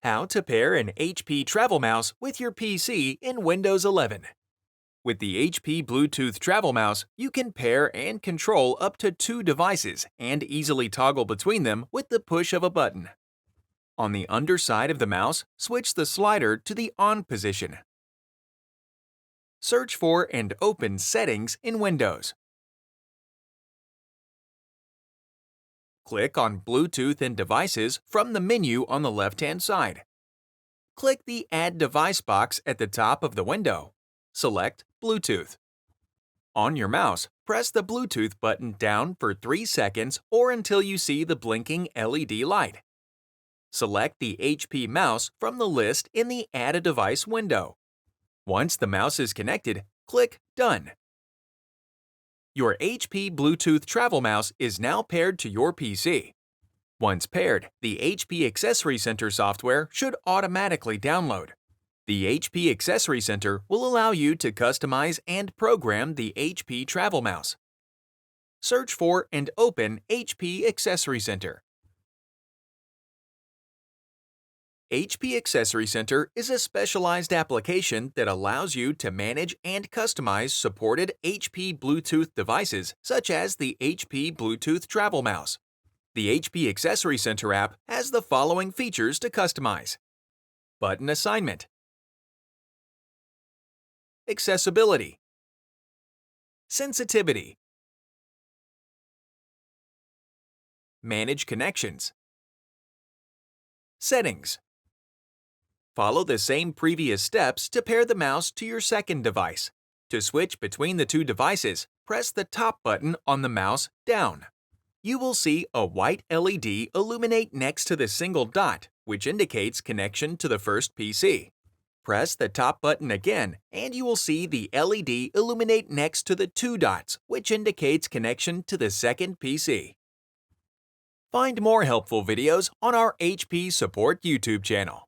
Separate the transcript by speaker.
Speaker 1: How to pair an HP Travel Mouse with your PC in Windows 11. With the HP Bluetooth Travel Mouse, you can pair and control up to 2 devices and easily toggle between them with the push of a button. On the underside of the mouse, switch the slider to the On position. Search for and open Settings in Windows. Click on Bluetooth and Devices from the menu on the left-hand side. Click the Add Device box at the top of the window. Select Bluetooth. On your mouse, press the Bluetooth button down for 3 seconds or until you see the blinking LED light. Select the HP mouse from the list in the Add a Device window. Once the mouse is connected, click Done. Your HP Bluetooth Travel Mouse is now paired to your PC. Once paired, the HP Accessory Center software should automatically download. The HP Accessory Center will allow you to customize and program the HP Travel Mouse. Search for and open HP Accessory Center. HP Accessory Center is a specialized application that allows you to manage and customize supported HP Bluetooth devices such as the HP Bluetooth Travel Mouse. The HP Accessory Center app has the following features to customize: button assignment, accessibility, sensitivity, manage connections, settings. Follow the same previous steps to pair the mouse to your second device. To switch between the 2 devices, press the top button on the mouse down. You will see a white LED illuminate next to the single dot, which indicates connection to the first PC. Press the top button again, and you will see the LED illuminate next to the 2 dots, which indicates connection to the second PC. Find more helpful videos on our HP Support YouTube channel.